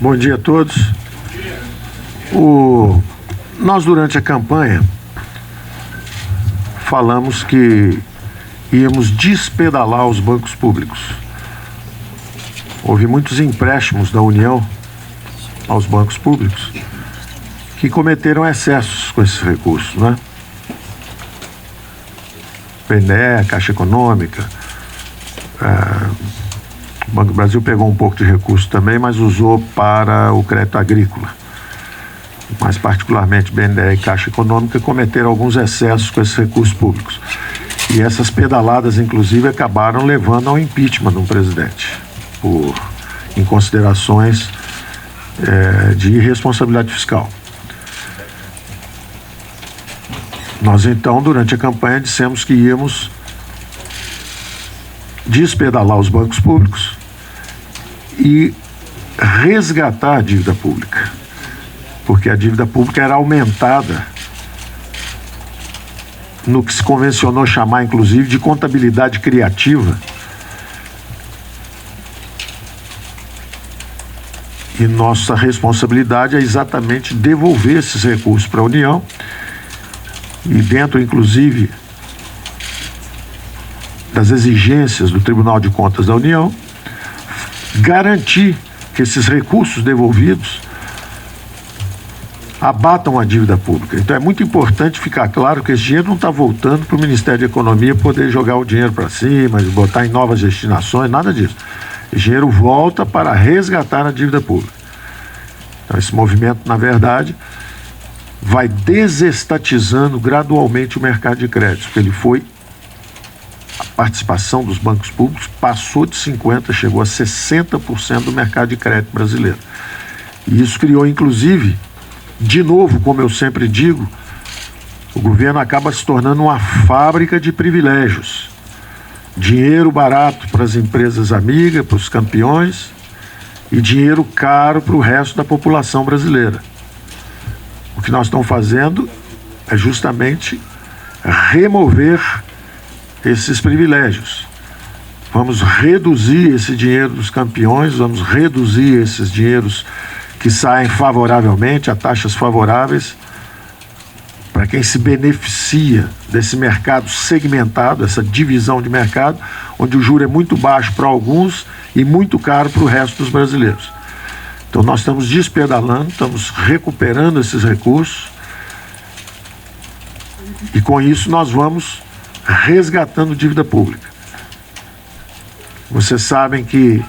Bom dia a todos. Nós, durante a campanha, falamos que íamos despedalar os bancos públicos. Houve muitos empréstimos da União aos bancos públicos que cometeram excessos com esses recursos, né? BNDES, Caixa Econômica, o Banco do Brasil pegou um pouco de recurso também, mas usou para o crédito agrícola. Mais particularmente BNDES e Caixa Econômica cometeram alguns excessos com esses recursos públicos. E essas pedaladas, inclusive, acabaram levando ao impeachment do presidente, em considerações de irresponsabilidade fiscal. Nós, então, durante a campanha, dissemos que íamos despedalar os bancos públicos e resgatar a dívida pública, porque a dívida pública era aumentada no que se convencionou chamar, inclusive, de contabilidade criativa. E nossa responsabilidade é exatamente devolver esses recursos para a União e dentro, inclusive, das exigências do Tribunal de Contas da União, garantir que esses recursos devolvidos abatam a dívida pública. Então é muito importante ficar claro que esse dinheiro não está voltando para o Ministério da Economia poder jogar o dinheiro para cima, botar em novas destinações, nada disso. Esse dinheiro volta para resgatar a dívida pública. Então esse movimento, na verdade, vai desestatizando gradualmente o mercado de crédito, porque a participação dos bancos públicos passou de 50%, chegou a 60% do mercado de crédito brasileiro. E isso criou, inclusive, de novo, como eu sempre digo, o governo acaba se tornando uma fábrica de privilégios. Dinheiro barato para as empresas amigas, para os campeões, e dinheiro caro para o resto da população brasileira. O que nós estamos fazendo é justamente remover esses privilégios. Vamos reduzir esse dinheiro dos campeões, vamos reduzir esses dinheiros que saem favoravelmente, a taxas favoráveis, para quem se beneficia desse mercado segmentado, essa divisão de mercado, onde o juro é muito baixo para alguns e muito caro para o resto dos brasileiros. Então nós estamos despedalando, estamos recuperando esses recursos e com isso nós vamos resgatando dívida pública. Vocês sabem que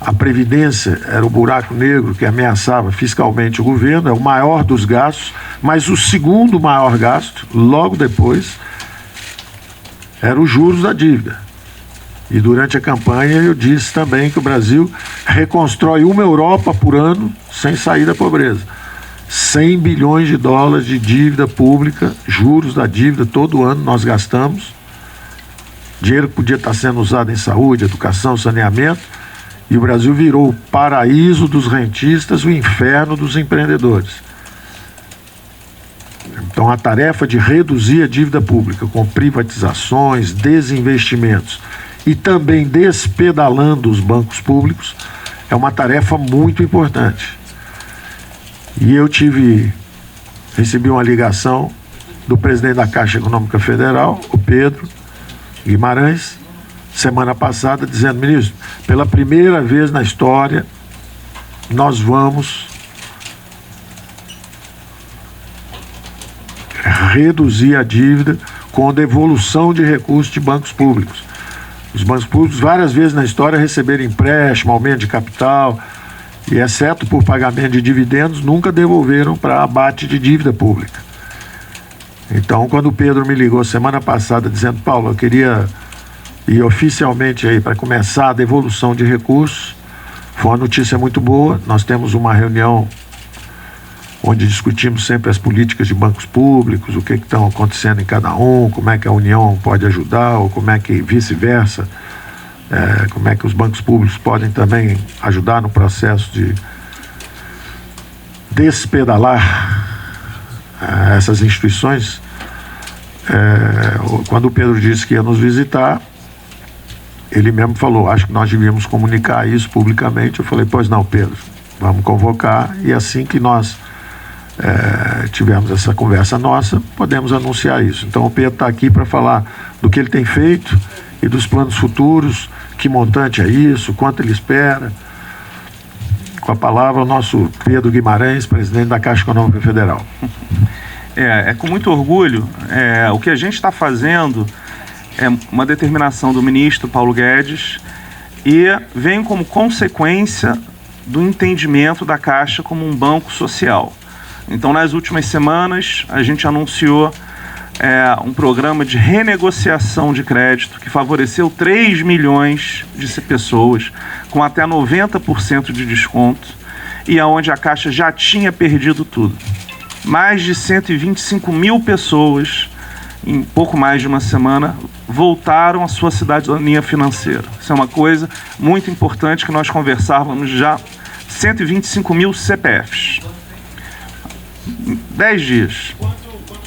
a Previdência era o buraco negro que ameaçava fiscalmente o governo, é o maior dos gastos, mas o segundo maior gasto, logo depois, era os juros da dívida. E durante a campanha eu disse também que o Brasil reconstrói uma Europa por ano sem sair da pobreza. 100 bilhões de dólares de dívida pública, juros da dívida, todo ano nós gastamos. Dinheiro que podia estar sendo usado em saúde, educação, saneamento, e o Brasil virou o paraíso dos rentistas, o inferno dos empreendedores. Então a tarefa de reduzir a dívida pública com privatizações, desinvestimentos e também despedalando os bancos públicos é uma tarefa muito importante. E eu recebi uma ligação do presidente da Caixa Econômica Federal, o Pedro Guimarães, semana passada, dizendo: ministro, pela primeira vez na história, nós vamos reduzir a dívida com devolução de recursos de bancos públicos. Os bancos públicos, várias vezes na história, receberam empréstimo, aumento de capital, e, exceto por pagamento de dividendos, nunca devolveram para abate de dívida pública. Então, quando o Pedro me ligou semana passada dizendo: Paulo, eu queria ir oficialmente aí para começar a devolução de recursos, foi uma notícia muito boa. Nós temos uma reunião onde discutimos sempre as políticas de bancos públicos, o que estão acontecendo em cada um, como é que a União pode ajudar, ou como é que vice-versa como é que os bancos públicos podem também ajudar no processo de despedalar essas instituições. Quando o Pedro disse que ia nos visitar, ele mesmo falou, acho que nós devíamos comunicar isso publicamente. Eu falei, pois não, Pedro, vamos convocar, e assim que nós tivermos essa conversa nossa, podemos anunciar isso. Então o Pedro está aqui para falar do que ele tem feito e dos planos futuros, que montante é isso, quanto ele espera. Com a palavra o nosso Pedro Guimarães, presidente da Caixa Econômica Federal. É com muito orgulho. O que a gente está fazendo é uma determinação do ministro Paulo Guedes e vem como consequência do entendimento da Caixa como um banco social. Então, nas últimas semanas, a gente anunciou um programa de renegociação de crédito que favoreceu 3 milhões de pessoas com até 90% de desconto, e aonde a Caixa já tinha perdido tudo. Mais de 125 mil pessoas, em pouco mais de uma semana, voltaram à sua cidadania financeira. Isso é uma coisa muito importante que nós conversávamos já. 125 mil CPFs. 10 dias. Quanto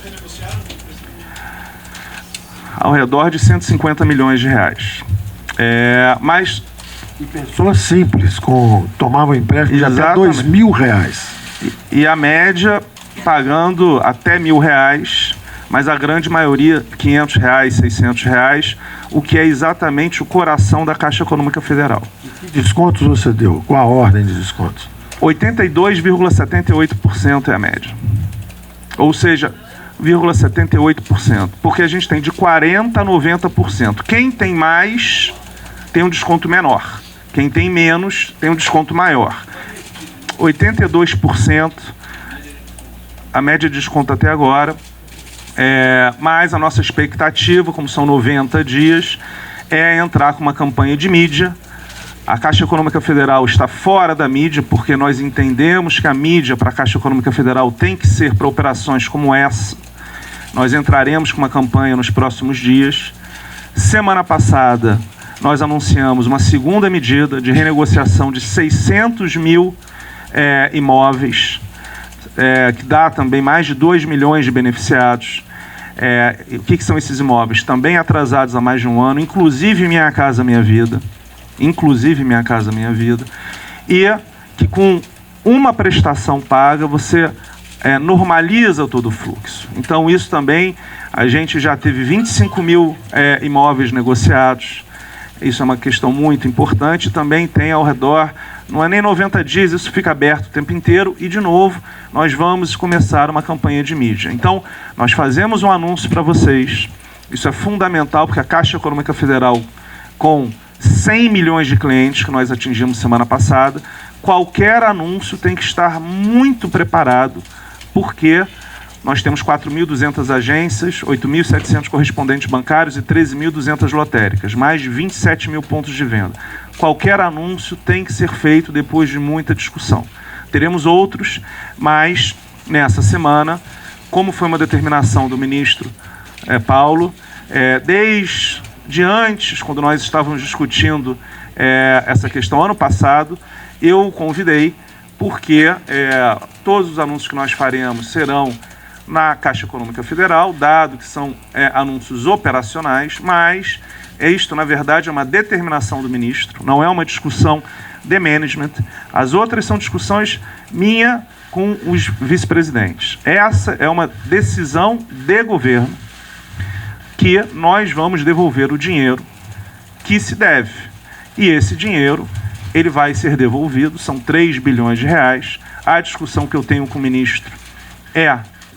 renegociaram? Ao redor de 150 milhões de reais. Mas pessoas simples, tomavam empréstimo de até R$2.000. E a média pagando até R$1.000, mas a grande maioria R$500, R$600, o que é exatamente o coração da Caixa Econômica Federal. Que descontos você deu? Qual a ordem de descontos? 82,78% é a média. Ou seja, 0,78%. Porque a gente tem de 40% a 90%. Quem tem mais tem um desconto menor. Quem tem menos tem um desconto maior. 82%, a média de desconto até agora. Mas a nossa expectativa, como são 90 dias, é entrar com uma campanha de mídia. A Caixa Econômica Federal está fora da mídia, porque nós entendemos que a mídia para a Caixa Econômica Federal tem que ser para operações como essa. Nós entraremos com uma campanha nos próximos dias. Semana passada, nós anunciamos uma segunda medida de renegociação de 600 mil imóveis, que dá também mais de 2 milhões de beneficiados. O que são esses imóveis? Também atrasados há mais de um ano, inclusive Minha Casa Minha Vida. E que com uma prestação paga você normaliza todo o fluxo. Então isso também, a gente já teve 25 mil imóveis negociados. Isso é uma questão muito importante. Também tem ao redor, não é nem 90 dias, isso fica aberto o tempo inteiro. E de novo, nós vamos começar uma campanha de mídia. Então, nós fazemos um anúncio para vocês. Isso é fundamental, porque a Caixa Econômica Federal, com 100 milhões de clientes que nós atingimos semana passada, qualquer anúncio tem que estar muito preparado, porque nós temos 4.200 agências, 8.700 correspondentes bancários e 13.200 lotéricas, mais de 27 mil pontos de venda. Qualquer anúncio tem que ser feito depois de muita discussão. Teremos outros, mas nessa semana, como foi uma determinação do ministro Paulo, desde antes, quando nós estávamos discutindo essa questão ano passado, eu o convidei, porque todos os anúncios que nós faremos serão na Caixa Econômica Federal, dado que são anúncios operacionais, mas isto, na verdade, é uma determinação do ministro, não é uma discussão de management. As outras são discussões minha com os vice-presidentes. Essa é uma decisão de governo, que nós vamos devolver o dinheiro que se deve. E esse dinheiro, ele vai ser devolvido, são 3 bilhões de reais. A discussão que eu tenho com o ministro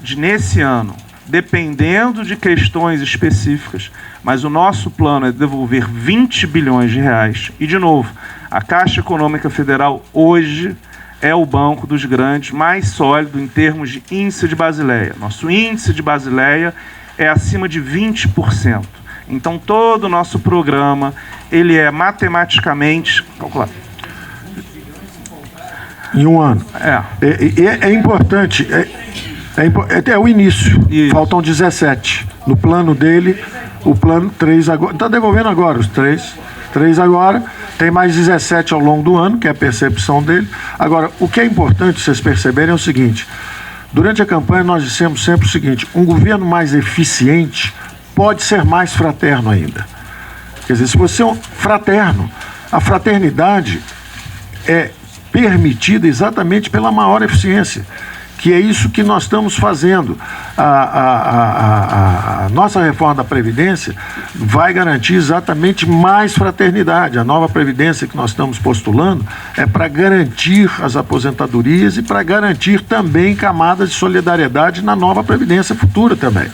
de, nesse ano, dependendo de questões específicas, mas o nosso plano é devolver 20 bilhões de reais. E, de novo, a Caixa Econômica Federal hoje é o banco dos grandes mais sólido em termos de índice de Basileia. Nosso índice de Basileia é acima de 20%. Então, todo o nosso programa, ele é matematicamente calculado. Em um ano. É importante, é o início. Isso. Faltam 17. No plano dele, o plano 3 agora. Está devolvendo agora os 3. 3 agora, tem mais 17 ao longo do ano, que é a percepção dele. Agora, o que é importante vocês perceberem é o seguinte: durante a campanha nós dissemos sempre o seguinte: um governo mais eficiente pode ser mais fraterno ainda. Quer dizer, se você é um fraterno, a fraternidade é permitida exatamente pela maior eficiência, que é isso que nós estamos fazendo. A nossa reforma da Previdência vai garantir exatamente mais fraternidade. A nova Previdência que nós estamos postulando é para garantir as aposentadorias e para garantir também camadas de solidariedade na nova Previdência futura também.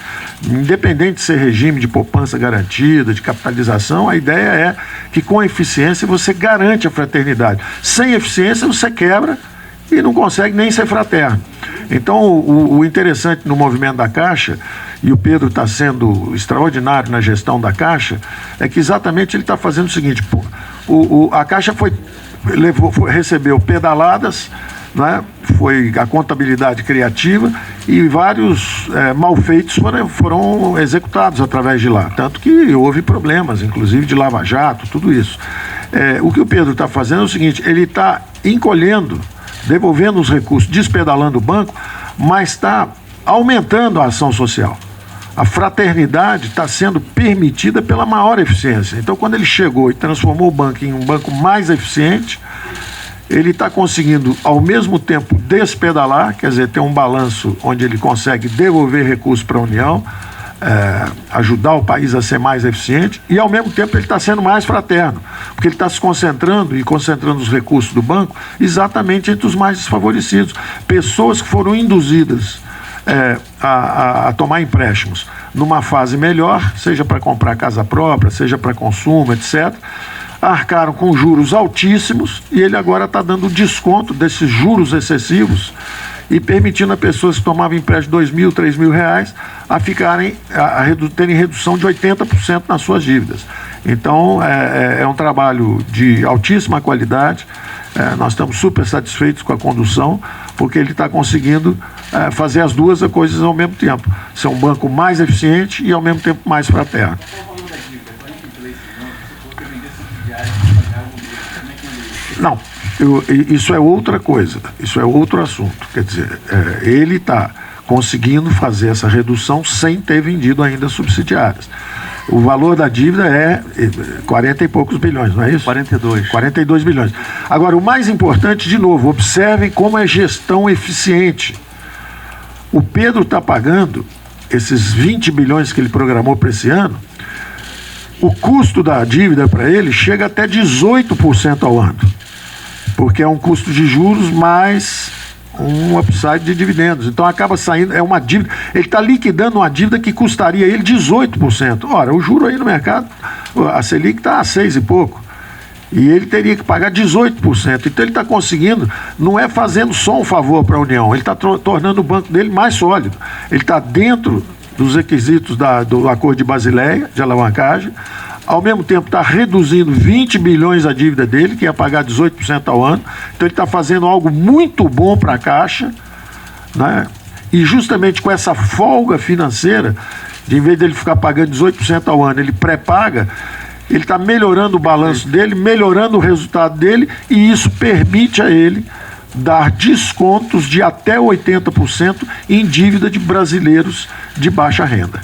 Independente de ser regime de poupança garantida, de capitalização, a ideia é que com eficiência você garante a fraternidade. Sem eficiência você quebra e não consegue nem ser fraterno. Então, o interessante no movimento da Caixa, e o Pedro está sendo extraordinário na gestão da Caixa, é que exatamente ele está fazendo o seguinte: a Caixa recebeu pedaladas, né, foi a contabilidade criativa, e vários malfeitos foram executados através de lá. Tanto que houve problemas, inclusive de lava-jato, tudo isso. O que o Pedro está fazendo é o seguinte: ele está encolhendo, devolvendo os recursos, despedalando o banco, mas está aumentando a ação social. A fraternidade está sendo permitida pela maior eficiência. Então, quando ele chegou e transformou o banco em um banco mais eficiente, ele está conseguindo, ao mesmo tempo, despedalar, quer dizer, ter um balanço onde ele consegue devolver recursos para a União, ajudar o país a ser mais eficiente, e ao mesmo tempo ele está sendo mais fraterno, porque ele está se concentrando os recursos do banco exatamente entre os mais desfavorecidos, pessoas que foram induzidas a tomar empréstimos numa fase melhor, seja para comprar casa própria, seja para consumo, etc., arcaram com juros altíssimos, e ele agora está dando desconto desses juros excessivos e permitindo a pessoas que tomavam empréstimo de R$ 2.000, R$ 3.000 terem redução de 80% nas suas dívidas. Então, é um trabalho de altíssima qualidade. Nós estamos super satisfeitos com a condução, porque ele está conseguindo fazer as duas coisas ao mesmo tempo: ser um banco mais eficiente e ao mesmo tempo mais fraterno. Não, isso é outra coisa, isso é outro assunto. Quer dizer, ele está conseguindo fazer essa redução sem ter vendido ainda subsidiárias. O valor da dívida é 40 e poucos bilhões, não é isso? 42 bilhões. Agora, o mais importante, de novo, observem como é gestão eficiente. O Pedro está pagando esses 20 bilhões que ele programou para esse ano. O custo da dívida para ele chega até 18% ao ano, porque é um custo de juros mais um upside de dividendos. Então acaba saindo, é uma dívida, ele está liquidando uma dívida que custaria ele 18%. Ora, o juro aí no mercado, a Selic está a 6 e pouco, e ele teria que pagar 18%. Então ele está conseguindo, não é fazendo só um favor para a União, ele está tornando o banco dele mais sólido. Ele está dentro dos requisitos do Acordo de Basileia, de alavancagem, ao mesmo tempo está reduzindo 20 bilhões a dívida dele, que ia pagar 18% ao ano. Então ele está fazendo algo muito bom para a Caixa, né? E justamente com essa folga financeira, de em vez dele ficar pagando 18% ao ano, ele pré-paga, ele está melhorando o balanço dele, melhorando o resultado dele, e isso permite a ele dar descontos de até 80% em dívida de brasileiros de baixa renda.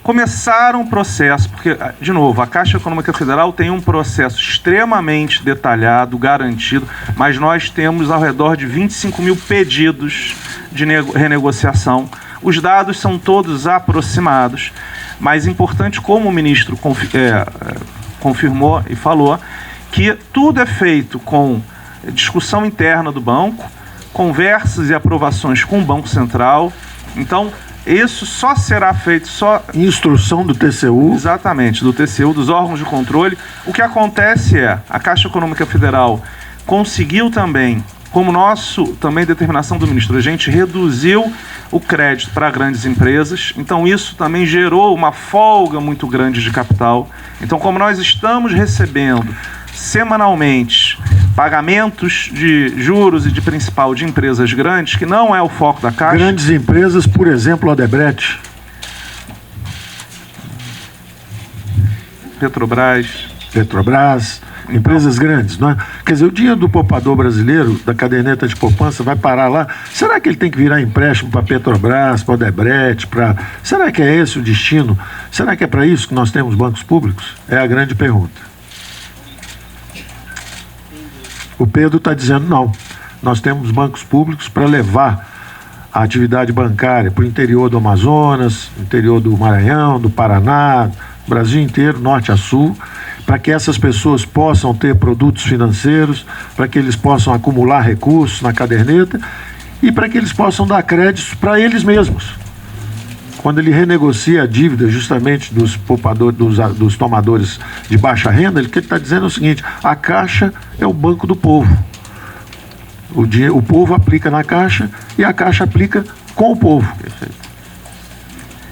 Começaram o processo, porque, de novo, a Caixa Econômica Federal tem um processo extremamente detalhado, garantido, mas nós temos ao redor de 25 mil pedidos de renegociação. Os dados são todos aproximados, mas importante, como o ministro confirmou e falou, que tudo é feito com discussão interna do banco, conversas e aprovações com o Banco Central. Então, isso só será feito instrução do TCU. Exatamente, do TCU, dos órgãos de controle. O que acontece é, a Caixa Econômica Federal conseguiu também, como também determinação do ministro, a gente reduziu o crédito para grandes empresas, então isso também gerou uma folga muito grande de capital. Então, como nós estamos recebendo semanalmente pagamentos de juros e de principal de empresas grandes, que não é o foco da Caixa. Grandes empresas, por exemplo, Odebrecht. Petrobras, empresas grandes, não é? Quer dizer, o dinheiro do poupador brasileiro, da caderneta de poupança, vai parar lá. Será que ele tem que virar empréstimo para Petrobras, para Odebrecht, para... Será que é esse o destino? Será que é para isso que nós temos bancos públicos? É a grande pergunta. O Pedro está dizendo não. Nós temos bancos públicos para levar a atividade bancária para o interior do Amazonas, interior do Maranhão, do Paraná, Brasil inteiro, norte a sul, para que essas pessoas possam ter produtos financeiros, para que eles possam acumular recursos na caderneta e para que eles possam dar créditos para eles mesmos. Quando ele renegocia a dívida justamente dos poupadores, dos tomadores de baixa renda, o que ele está dizendo é o seguinte: a Caixa é o banco do povo. O povo aplica na Caixa e a Caixa aplica com o povo.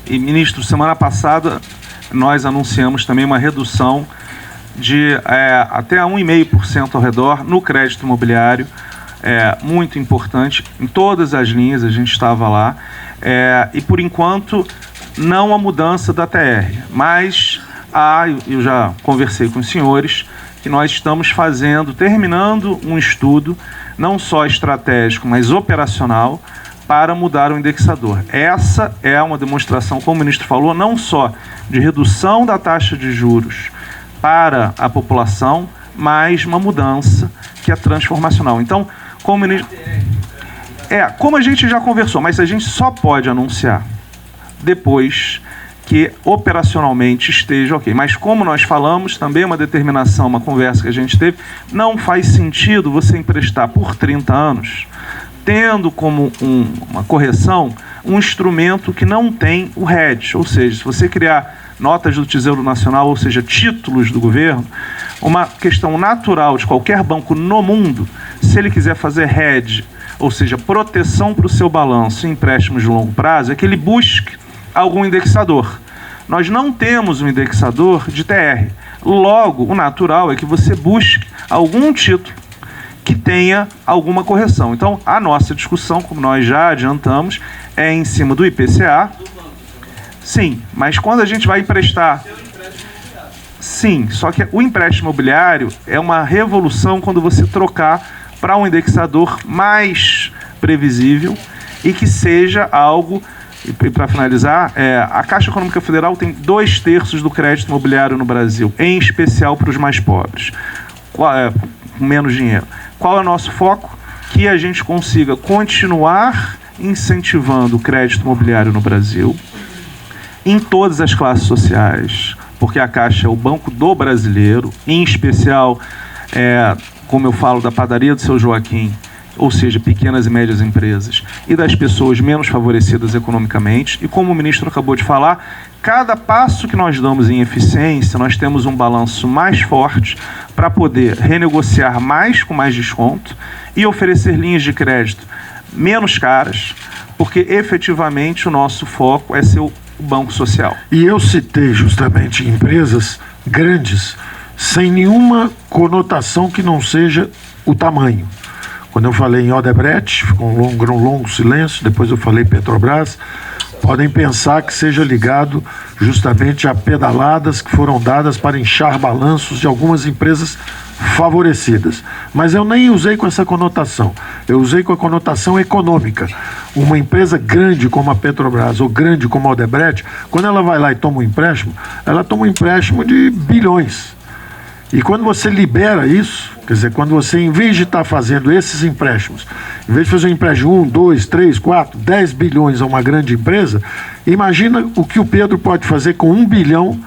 E, ministro, semana passada nós anunciamos também uma redução de até 1,5% ao redor no crédito imobiliário, muito importante, em todas as linhas a gente estava lá, e por enquanto não a mudança da TR, mas eu já conversei com os senhores, que nós estamos terminando um estudo, não só estratégico, mas operacional, para mudar o indexador. Essa é uma demonstração, como o ministro falou, não só de redução da taxa de juros para a população, mas uma mudança que é transformacional. Então, como a gente já conversou, mas a gente só pode anunciar depois que operacionalmente esteja ok. Mas como nós falamos, também uma determinação, uma conversa que a gente teve, não faz sentido você emprestar por 30 anos, tendo como uma correção um instrumento que não tem o hedge, ou seja, se você criar notas do Tesouro Nacional, ou seja, títulos do governo, uma questão natural de qualquer banco no mundo, se ele quiser fazer hedge, ou seja, proteção para o seu balanço em empréstimos de longo prazo, é que ele busque algum indexador. Nós não temos um indexador de TR. Logo, o natural é que você busque algum título que tenha alguma correção. Então, a nossa discussão, como nós já adiantamos, é em cima do IPCA. Sim, mas quando a gente vai emprestar... Sim, só que o empréstimo imobiliário é uma revolução quando você trocar para um indexador mais previsível e que seja algo... E para finalizar, a Caixa Econômica Federal tem 2/3 do crédito imobiliário no Brasil, em especial para os mais pobres, com menos dinheiro. Qual é o nosso foco? Que a gente consiga continuar incentivando o crédito imobiliário no Brasil, em todas as classes sociais, porque a Caixa é o banco do brasileiro, em especial, como eu falo, da padaria do Seu Joaquim, ou seja, pequenas e médias empresas, e das pessoas menos favorecidas economicamente. E como o ministro acabou de falar, cada passo que nós damos em eficiência, nós temos um balanço mais forte para poder renegociar mais com mais desconto e oferecer linhas de crédito menos caras, porque efetivamente o nosso foco é ser o banco social. E eu citei justamente empresas grandes, sem nenhuma conotação que não seja o tamanho. Quando eu falei em Odebrecht, ficou um longo silêncio, depois eu falei Petrobras, podem pensar que seja ligado justamente a pedaladas que foram dadas para inchar balanços de algumas empresas favorecidas. Mas eu nem usei com essa conotação, eu usei com a conotação econômica. Uma empresa grande como a Petrobras ou grande como a Odebrecht, quando ela vai lá e toma um empréstimo, ela toma um empréstimo de bilhões. E quando você libera isso, quer dizer, quando você, em vez de estar fazendo esses empréstimos, em vez de fazer um empréstimo de 1, 2, 3, 4, 10 bilhões a uma grande empresa, imagina o que o Pedro pode fazer com 1 bilhão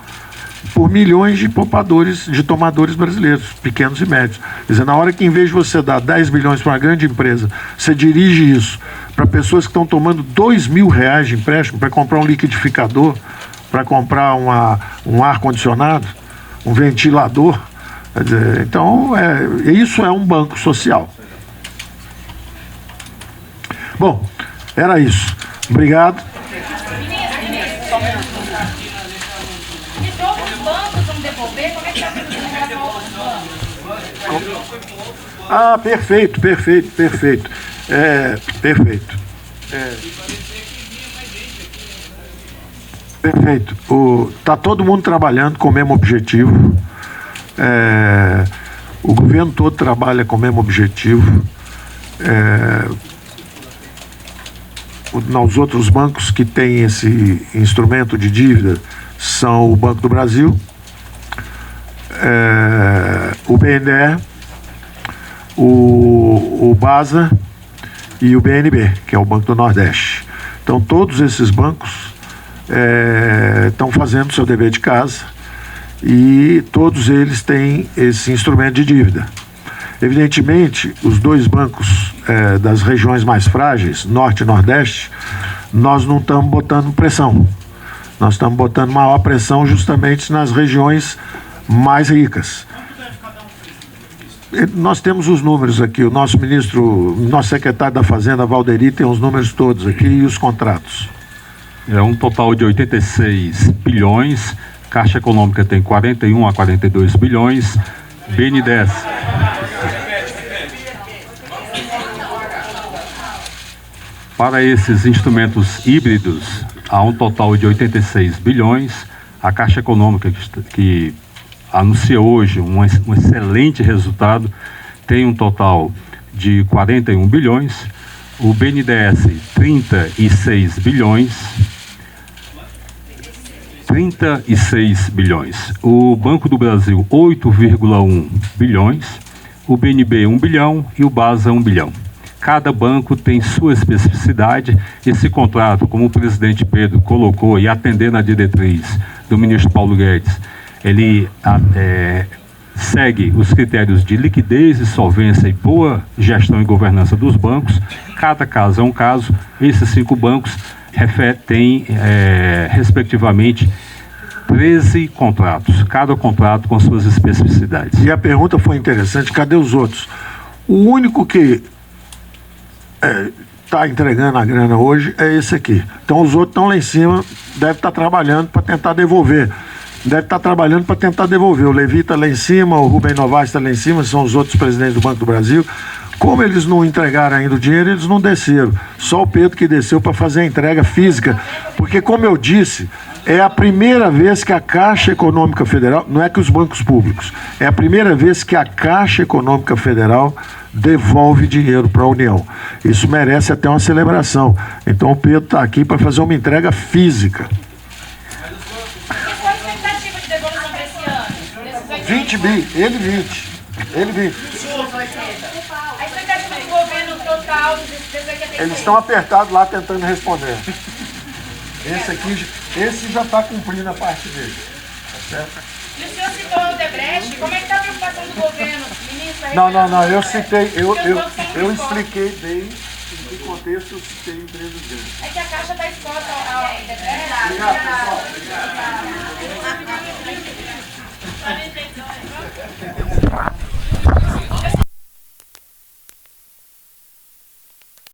por milhões de poupadores, de tomadores brasileiros, pequenos e médios. Quer dizer, na hora que, em vez de você dar 10 bilhões para uma grande empresa, você dirige isso para pessoas que estão tomando R$2.000 de empréstimo para comprar um liquidificador, para comprar um ar-condicionado, um ventilador. Quer dizer, então, isso é um banco social. Bom, era isso. Obrigado. E todos os bancos vão devolver? Como é que está sendo em relação aos bancos? Ah, perfeito. Perfeito. Perfeito. Está todo mundo trabalhando com o mesmo objetivo. O governo todo trabalha com o mesmo objetivo. Os outros bancos que têm esse instrumento de dívida são o Banco do Brasil, o BNDES, o BASA e o BNB, que é o Banco do Nordeste. Então, todos esses bancos estão fazendo o seu dever de casa e todos eles têm esse instrumento de dívida. Evidentemente, os dois bancos das regiões mais frágeis, Norte e Nordeste, nós não estamos botando pressão. Nós estamos botando maior pressão justamente nas regiões mais ricas. Nós temos os números aqui, o nosso secretário da Fazenda, Valderi, tem os números todos aqui e os contratos. É um total de 86 bilhões, Caixa Econômica tem 41 a 42 bilhões, BNDES... Para esses instrumentos híbridos, há um total de 86 bilhões. A Caixa Econômica, que anunciou hoje um excelente resultado, tem um total de 41 bilhões. O BNDES, 36 bilhões. 36 bilhões. O Banco do Brasil, 8,1 bilhões. O BNB, 1 bilhão. E o BASA, 1 bilhão. Cada banco tem sua especificidade. Esse contrato, como o presidente Pedro colocou, e atendendo a diretriz do ministro Paulo Guedes, ele segue os critérios de liquidez e solvência e boa gestão e governança dos bancos. Cada caso é um caso. Esses 5 bancos têm, respectivamente, 13 contratos, cada contrato com suas especificidades. E a pergunta foi interessante, cadê os outros? O único que está entregando a grana hoje é esse aqui. Então os outros estão lá em cima, deve estar trabalhando para tentar devolver. O Levi está lá em cima, o Rubem Novaes está lá em cima, são os outros presidentes do Banco do Brasil. Como eles não entregaram ainda o dinheiro, eles não desceram. Só o Pedro que desceu para fazer a entrega física. Porque, como eu disse, é a primeira vez que a Caixa Econômica Federal, não é que os bancos públicos, é a primeira vez que a Caixa Econômica Federal devolve dinheiro para a União. Isso merece até uma celebração. Então o Pedro está aqui para fazer uma entrega física. Qual a expectativa de devolução para esse ano? 20 bi, ele 20. A expectativa do governo total desse aqui Eles estão apertados lá tentando responder. Esse já está cumprindo a parte dele. Tá certo? E o senhor citou o Odebrecht, como é que está a preocupação do governo, ministro? Não, eu citei, eu expliquei bem em que contexto eu citei empresas dele. É que a Caixa está exposta ao Odebrecht. Obrigado, pessoal.